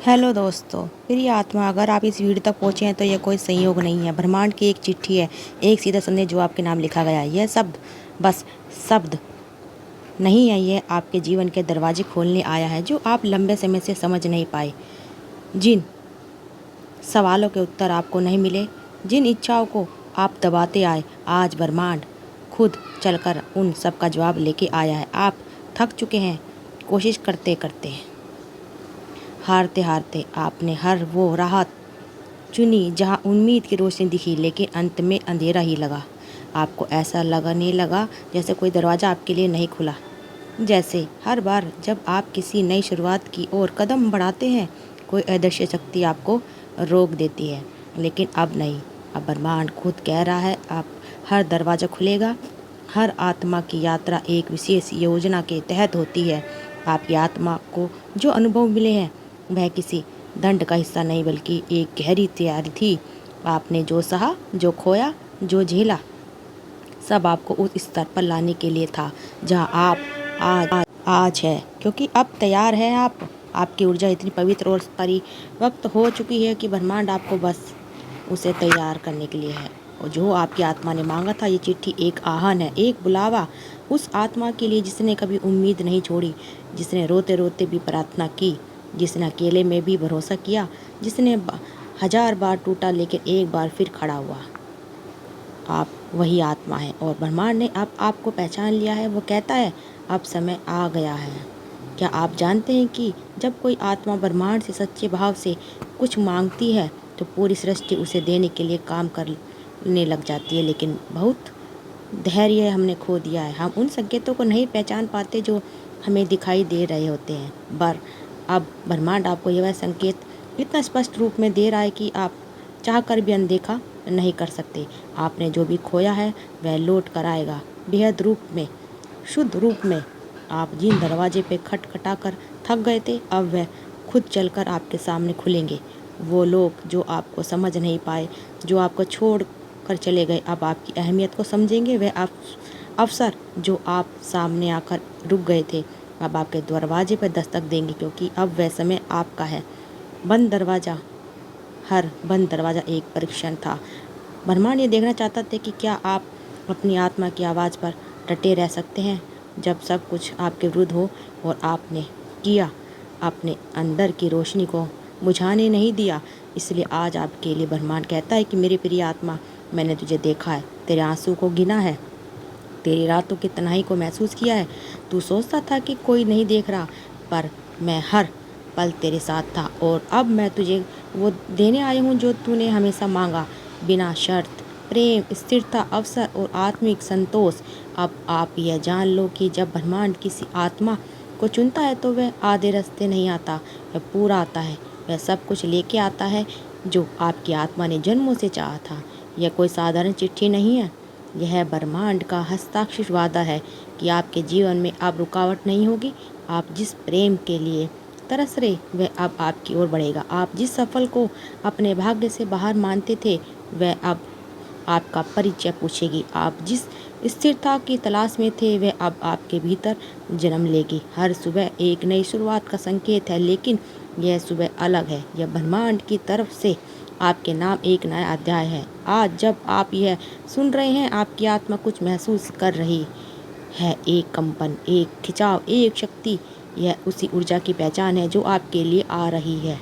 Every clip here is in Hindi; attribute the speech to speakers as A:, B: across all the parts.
A: हेलो दोस्तों, प्रिय आत्मा, अगर आप इस वीडियो तक पहुँचे हैं तो यह कोई संयोग नहीं है। ब्रह्मांड की एक चिट्ठी है, एक सीधा संदेश जो आपके नाम लिखा गया है। यह शब्द बस शब्द नहीं है, यह आपके जीवन के दरवाजे खोलने आया है जो आप लंबे समय से समझ नहीं पाए। जिन सवालों के उत्तर आपको नहीं मिले, जिन इच्छाओं को आप दबाते आए, आज ब्रह्मांड खुद चलकर उन सब का जवाब लेके आया है। आप थक चुके हैं कोशिश करते करते, हारते हारते। आपने हर वो राह चुनी जहाँ उम्मीद की रोशनी दिखी, लेकिन अंत में अंधेरा ही लगा। आपको ऐसा लगने लगा जैसे कोई दरवाज़ा आपके लिए नहीं खुला, जैसे हर बार जब आप किसी नई शुरुआत की ओर कदम बढ़ाते हैं कोई अदृश्य शक्ति आपको रोक देती है। लेकिन अब नहीं, अब ब्रह्मांड खुद कह रहा है आप हर दरवाज़ा खुलेगा। हर आत्मा की यात्रा एक विशेष योजना के तहत होती है। आपकी आत्मा को जो अनुभव मिले हैं वह किसी दंड का हिस्सा नहीं, बल्कि एक गहरी तैयारी थी। आपने जो सहा, जो खोया, जो झेला, सब आपको उस स्तर पर लाने के लिए था जहां आप आज है। क्योंकि अब तैयार है आप। आपकी ऊर्जा इतनी पवित्र और परिपक्व हो चुकी है कि ब्रह्मांड आपको बस उसे तैयार करने के लिए है। और जो आपकी आत्मा ने मांगा था, ये चिट्ठी एक आह्वान है, एक बुलावा उस आत्मा के लिए जिसने कभी उम्मीद नहीं छोड़ी, जिसने रोते रोते भी प्रार्थना की, जिसने अकेले में भी भरोसा किया, जिसने 1000 बार टूटा लेकिन एक बार फिर खड़ा हुआ। आप वही आत्मा है और ब्रह्मांड ने अब आपको पहचान लिया है। वो कहता है अब समय आ गया है। क्या आप जानते हैं कि जब कोई आत्मा ब्रह्मांड से सच्चे भाव से कुछ मांगती है तो पूरी सृष्टि उसे देने के लिए काम करने लग जाती है। लेकिन बहुत धैर्य हमने खो दिया है। हम उन संकेतों को नहीं पहचान पाते जो हमें दिखाई दे रहे होते हैं। अब ब्रह्मांड आपको यह संकेत इतना स्पष्ट रूप में दे रहा है कि आप चाह कर भी अनदेखा नहीं कर सकते। आपने जो भी खोया है वह लौट कर आएगा, बेहद रूप में, शुद्ध रूप में। आप जिन दरवाजे पे खटखटा कर थक गए थे, अब वह खुद चलकर आपके सामने खुलेंगे। वो लोग जो आपको समझ नहीं पाए, जो आपको छोड़ कर चले गए, अब आपकी अहमियत को समझेंगे। वह अवसर जो आप सामने आकर रुक गए थे, अब आपके दरवाजे पर दस्तक देंगे, क्योंकि अब वह समय आपका है। बंद दरवाज़ा, हर बंद दरवाज़ा एक परीक्षण था। ब्रह्मांड ये देखना चाहता था कि क्या आप अपनी आत्मा की आवाज़ पर डटे रह सकते हैं जब सब कुछ आपके विरुद्ध हो। और आपने किया, अपने अंदर की रोशनी को बुझाने नहीं दिया। इसलिए आज आपके लिए ब्रह्मांड कहता है कि मेरी प्रिय आत्मा, मैंने तुझे देखा है, तेरे आंसू को गिना है, तेरी रातों की तन्हाई को महसूस किया है। तू सोचता था कि कोई नहीं देख रहा, पर मैं हर पल तेरे साथ था। और अब मैं तुझे वो देने आया हूँ जो तूने हमेशा मांगा, बिना शर्त, प्रेम, स्थिरता, अवसर और आत्मिक संतोष। अब आप यह जान लो कि जब ब्रह्मांड किसी आत्मा को चुनता है तो वह आधे रास्ते नहीं आता, वह पूरा आता है। वह सब कुछ लेके आता है जो आपकी आत्मा ने जन्मों से चाहा था। यह कोई साधारण चिट्ठी नहीं है, यह ब्रह्मांड का हस्ताक्षर वादा है कि आपके जीवन में अब रुकावट नहीं होगी। आप जिस प्रेम के लिए तरस रहे वह अब आपकी ओर बढ़ेगा। आप जिस सफल को अपने भाग्य से बाहर मानते थे वह अब आपका परिचय पूछेगी। आप जिस स्थिरता की तलाश में थे वह अब आपके भीतर जन्म लेगी। हर सुबह एक नई शुरुआत का संकेत है, लेकिन यह सुबह अलग है। यह ब्रह्मांड की तरफ से आपके नाम एक नया अध्याय है। आज जब आप यह सुन रहे हैं, आपकी आत्मा कुछ महसूस कर रही है, एक कंपन, एक खिंचाव, एक शक्ति। यह उसी ऊर्जा की पहचान है जो आपके लिए आ रही है।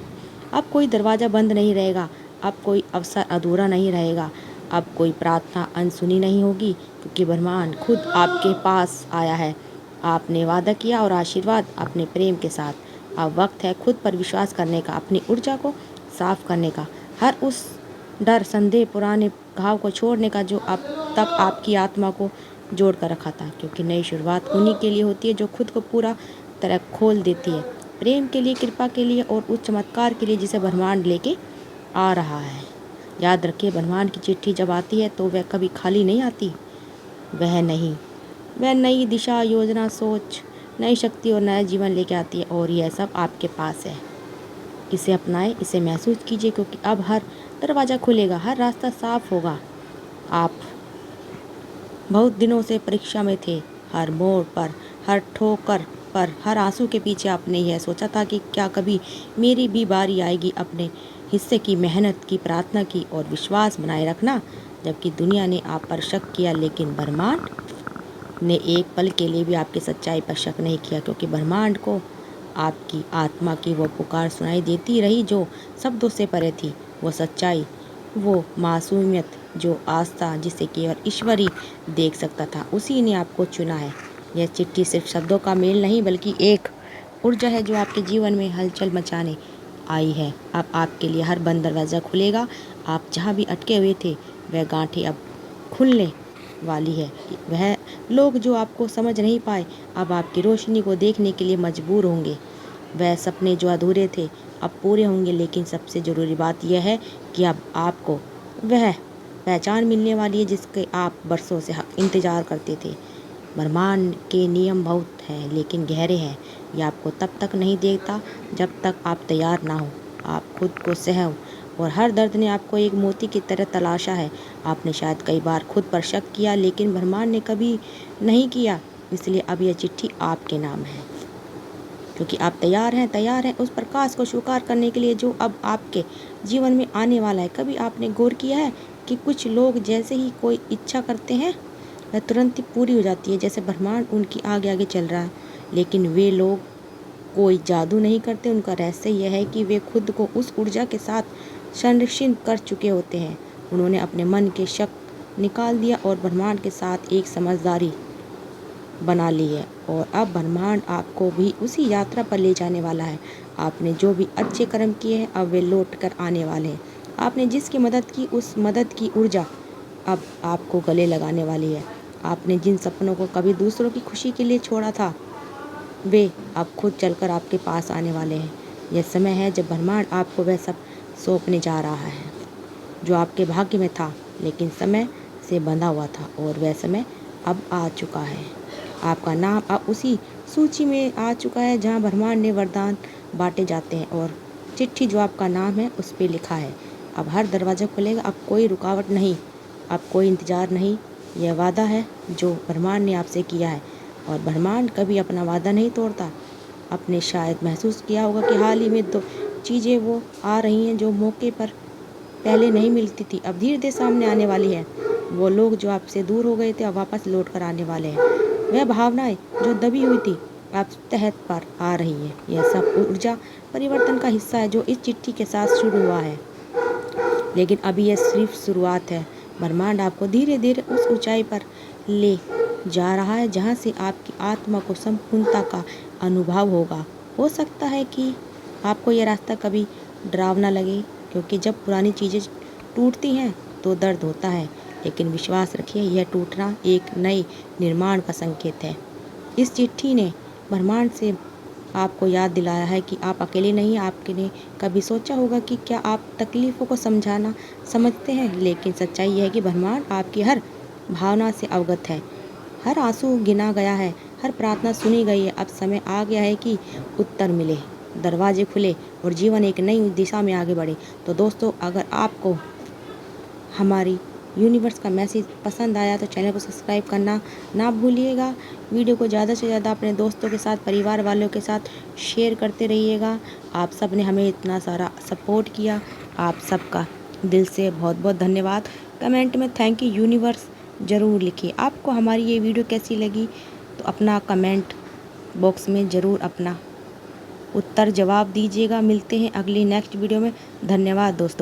A: अब कोई दरवाज़ा बंद नहीं रहेगा, अब कोई अवसर अधूरा नहीं रहेगा, अब कोई प्रार्थना अनसुनी नहीं होगी, क्योंकि ब्रह्मांड खुद आपके पास आया है। आपने वादा किया और आशीर्वाद अपने प्रेम के साथ। अब वक्त है खुद पर विश्वास करने का, अपनी ऊर्जा को साफ करने का, हर उस डर, संदेह, पुराने घाव को छोड़ने का जो अब तक आपकी आत्मा को जोड़ कर रखा था। क्योंकि नई शुरुआत उन्हीं के लिए होती है जो खुद को पूरा तरह खोल देती है, प्रेम के लिए, कृपा के लिए और उस चमत्कार के लिए जिसे ब्रह्मांड लेके आ रहा है। याद रखिए, ब्रह्मांड की चिट्ठी जब आती है तो वह कभी खाली नहीं आती। वह नई दिशा, योजना, सोच, नई शक्ति और नया जीवन लेके आती है, और यह सब आपके पास है। इसे अपनाएं, इसे महसूस कीजिए, क्योंकि अब हर दरवाज़ा खुलेगा, हर रास्ता साफ होगा। आप बहुत दिनों से परीक्षा में थे, हर मोड़ पर, हर ठोकर पर हर आंसू के पीछे आपने यह सोचा था कि क्या कभी मेरी भी बारी आएगी अपने हिस्से की मेहनत की, प्रार्थना की और विश्वास बनाए रखना। जबकि दुनिया ने आप पर शक किया, लेकिन ब्रह्मांड ने एक पल के लिए भी आपकी सच्चाई पर शक नहीं किया, क्योंकि ब्रह्मांड को आपकी आत्मा की वो पुकार सुनाई देती रही जो शब्दों से परे थी। वो सच्चाई, वो मासूमियत, जो आस्था जिसे केवल ईश्वर ही देख सकता था, उसी ने आपको चुना है। यह चिट्ठी सिर्फ शब्दों का मेल नहीं, बल्कि एक ऊर्जा है जो आपके जीवन में हलचल मचाने आई है। अब आपके लिए हर बंद दरवाज़ा खुलेगा। आप जहाँ भी अटके हुए थे, वह गांठें अब खुलने वाली है। वह लोग जो आपको समझ नहीं पाए, अब आपकी रोशनी को देखने के लिए मजबूर होंगे। वह सपने जो अधूरे थे, अब पूरे होंगे। लेकिन सबसे ज़रूरी बात यह है कि अब आपको वह पहचान मिलने वाली है जिसके आप बरसों से इंतज़ार करते थे। ब्रह्मांड के नियम बहुत हैं, लेकिन गहरे हैं। यह आपको तब तक नहीं देता जब तक आप तैयार ना हो। आप खुद को सहो, और हर दर्द ने आपको एक मोती की तरह तलाशा है। आपने शायद कई बार खुद पर शक किया, लेकिन ब्रह्मांड ने कभी नहीं किया। इसलिए अब यह चिट्ठी आपके नाम है, क्योंकि आप तैयार हैं उस प्रकाश को स्वीकार करने के लिए जो अब आपके जीवन में आने वाला है। कभी आपने गौर किया है कि कुछ लोग जैसे ही कोई इच्छा करते हैं, वह तुरंत ही पूरी हो जाती है, जैसे ब्रह्मांड उनकी आगे आगे चल रहा है। लेकिन वे लोग कोई जादू नहीं करते। उनका रहस्य यह है कि वे खुद को उस ऊर्जा के साथ संरक्षित कर चुके होते हैं। उन्होंने अपने मन के शक निकाल दिया और ब्रह्मांड के साथ एक समझदारी बना ली है। और अब ब्रह्मांड आपको भी उसी यात्रा पर ले जाने वाला है। आपने जो भी अच्छे कर्म किए हैं, अब वे लौट कर आने वाले हैं। आपने जिसकी मदद की, उस मदद की ऊर्जा अब आपको गले लगाने वाली है। आपने जिन सपनों को कभी दूसरों की खुशी के लिए छोड़ा था, वे अब खुद चलकर आपके पास आने वाले हैं। यह समय है जब ब्रह्मांड आपको वह सब सौंपने जा रहा है जो आपके भाग्य में था, लेकिन समय से बंधा हुआ था। और वह समय अब आ चुका है। आपका नाम अब उसी सूची में आ चुका है जहां ब्रह्मांड ने वरदान बांटे जाते हैं, और चिट्ठी जो आपका नाम है उस पर लिखा है। अब हर दरवाज़ा खुलेगा। अब कोई रुकावट नहीं, अब कोई इंतज़ार नहीं। यह वादा है जो ब्रह्मांड ने आपसे किया है, और ब्रह्मांड कभी अपना वादा नहीं तोड़ता। आपने शायद महसूस किया होगा कि हाल ही में 2 चीज़ें वो आ रही हैं जो मौके पर पहले नहीं मिलती थी, अब धीरे धीरे सामने आने वाली है। वो लोग जो आपसे दूर हो गए थे, अब वापस लौट कर आने वाले हैं। वह भावनाएं जो दबी हुई थी, अब तहत पर आ रही हैं। यह सब ऊर्जा परिवर्तन का हिस्सा है जो इस चिट्ठी के साथ शुरू हुआ है। लेकिन अभी यह सिर्फ शुरुआत है। ब्रह्मांड आपको धीरे धीरे उस ऊंचाई पर ले जा रहा है जहां से आपकी आत्मा को संपूर्णता का अनुभव होगा। हो सकता है कि आपको यह रास्ता कभी डरावना लगे, क्योंकि जब पुरानी चीज़ें टूटती हैं तो दर्द होता है। लेकिन विश्वास रखिए, यह टूटना एक नए निर्माण का संकेत है। इस चिट्ठी ने ब्रह्मांड से आपको याद दिलाया है कि आप अकेले नहीं। आपने कभी सोचा होगा कि क्या आप तकलीफ़ों को समझते हैं, लेकिन सच्चाई यह है कि ब्रह्मांड आपकी हर भावना से अवगत है। हर आंसू गिना गया है, हर प्रार्थना सुनी गई है। अब समय आ गया है कि उत्तर मिले, दरवाजे खुले और जीवन एक नई दिशा में आगे बढ़े। तो दोस्तों, अगर आपको हमारी यूनिवर्स का मैसेज पसंद आया तो चैनल को सब्सक्राइब करना ना भूलिएगा। वीडियो को ज़्यादा से ज़्यादा अपने दोस्तों के साथ, परिवार वालों के साथ शेयर करते रहिएगा। आप सब ने हमें इतना सारा सपोर्ट किया, आप सबका दिल से बहुत बहुत धन्यवाद। कमेंट में थैंक यू यूनिवर्स ज़रूर लिखिए। आपको हमारी ये वीडियो कैसी लगी, तो अपना कमेंट बॉक्स में ज़रूर अपना उत्तर जवाब दीजिएगा। मिलते हैं अगली नेक्स्ट वीडियो में। धन्यवाद दोस्तों।